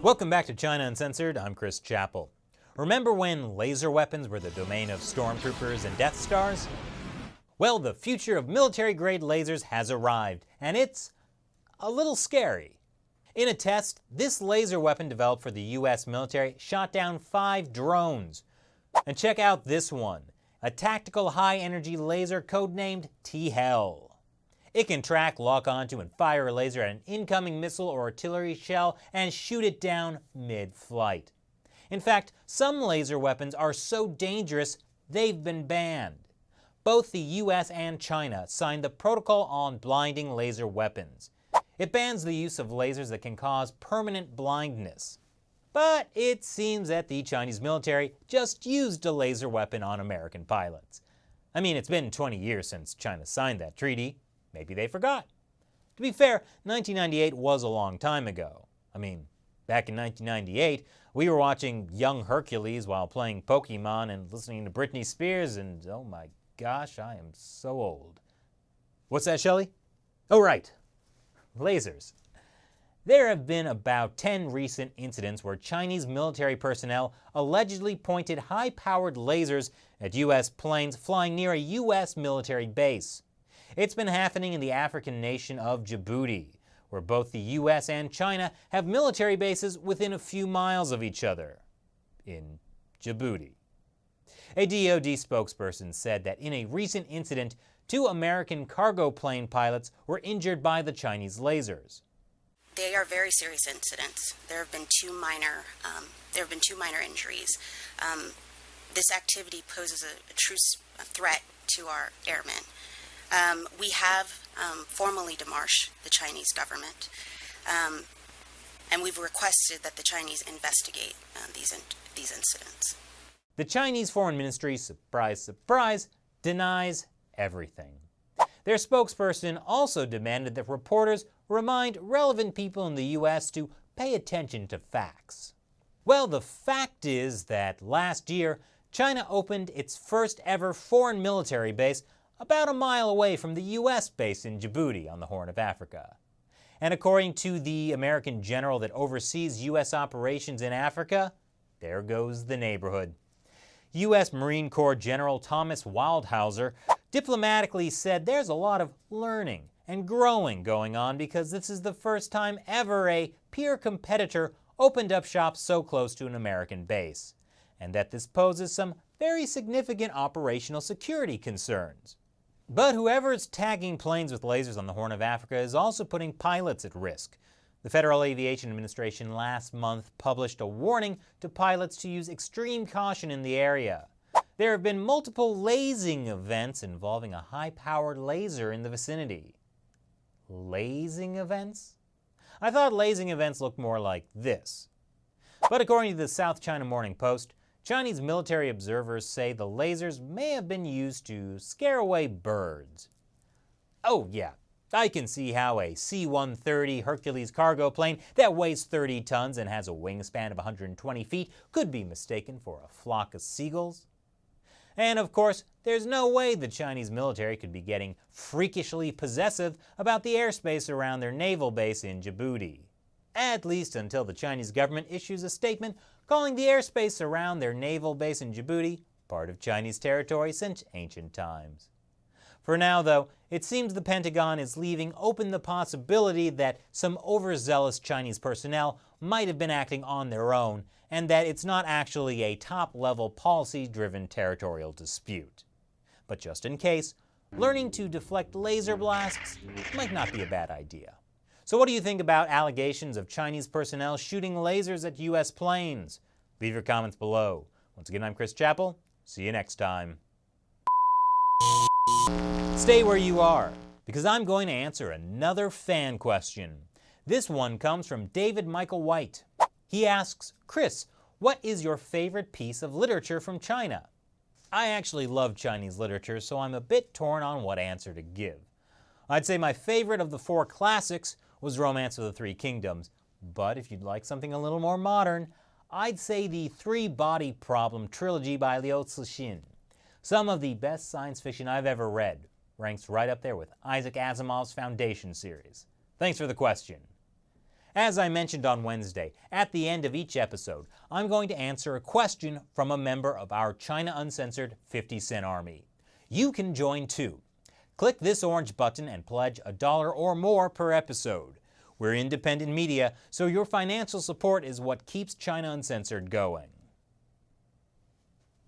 Welcome back to China Uncensored. I'm Chris Chappell. Remember when laser weapons were the domain of stormtroopers and Death Stars? Well, the future of military-grade lasers has arrived, and it's a little scary. In a test, this laser weapon developed for the US military shot down 5 drones. And check out this one, a tactical high-energy laser codenamed T-Hell. It can track, lock onto, and fire a laser at an incoming missile or artillery shell and shoot it down mid-flight. In fact, some laser weapons are so dangerous, they've been banned. Both the US and China signed the Protocol on Blinding Laser Weapons. It bans the use of lasers that can cause permanent blindness. But it seems that the Chinese military just used a laser weapon on American pilots. I mean, it's been 20 years since China signed that treaty. Maybe they forgot. To be fair, 1998 was a long time ago. I mean, back in 1998, we were watching Young Hercules while playing Pokemon and listening to Britney Spears, and oh my gosh, I am so old. What's that, Shelley? Oh, right. Lasers. There have been about 10 recent incidents where Chinese military personnel allegedly pointed high-powered lasers at US planes flying near a US military base. It's been happening in the African nation of Djibouti, where both the US and China have military bases within a few miles of each other. In Djibouti. A DoD spokesperson said that in a recent incident, 2 American cargo plane pilots were injured by the Chinese lasers. They are very serious incidents. There have been two minor injuries. This activity poses a true threat to our airmen. We have formally demarched the Chinese government, and we've requested that the Chinese investigate these incidents. The Chinese Foreign Ministry, surprise, surprise, denies everything. Their spokesperson also demanded that reporters remind relevant people in the US to pay attention to facts. Well, the fact is that last year, China opened its first ever foreign military base about a mile away from the US base in Djibouti on the Horn of Africa. And according to the American general that oversees US operations in Africa, there goes the neighborhood. US Marine Corps General Thomas Wildhauser diplomatically said there's a lot of learning and growing going on because this is the first time ever a peer competitor opened up shop so close to an American base, and that this poses some very significant operational security concerns. But whoever is tagging planes with lasers on the Horn of Africa is also putting pilots at risk. The Federal Aviation Administration last month published a warning to pilots to use extreme caution in the area. There have been multiple lasing events involving a high-powered laser in the vicinity. Lasing events? I thought lasing events looked more like this. But according to the South China Morning Post, Chinese military observers say the lasers may have been used to scare away birds. Oh yeah, I can see how a C-130 Hercules cargo plane that weighs 30 tons and has a wingspan of 120 feet could be mistaken for a flock of seagulls. And of course, there's no way the Chinese military could be getting freakishly possessive about the airspace around their naval base in Djibouti. At least until the Chinese government issues a statement calling the airspace around their naval base in Djibouti part of Chinese territory since ancient times. For now, though, it seems the Pentagon is leaving open the possibility that some overzealous Chinese personnel might have been acting on their own, and that it's not actually a top-level policy-driven territorial dispute. But just in case, learning to deflect laser blasts might not be a bad idea. So what do you think about allegations of Chinese personnel shooting lasers at US planes? Leave your comments below. Once again, I'm Chris Chappell. See you next time. Stay where you are, because I'm going to answer another fan question. This one comes from David Michael White. He asks, Chris, what is your favorite piece of literature from China? I actually love Chinese literature, so I'm a bit torn on what answer to give. I'd say my favorite of the 4 classics was Romance of the Three Kingdoms, but if you'd like something a little more modern, I'd say the Three Body Problem trilogy by Liu Cixin. Some of the best science fiction I've ever read. Ranks right up there with Isaac Asimov's Foundation series. Thanks for the question. As I mentioned on Wednesday, at the end of each episode, I'm going to answer a question from a member of our China Uncensored 50 Cent Army. You can join too. Click this orange button and pledge $1 or more per episode. We're independent media, so your financial support is what keeps China Uncensored going.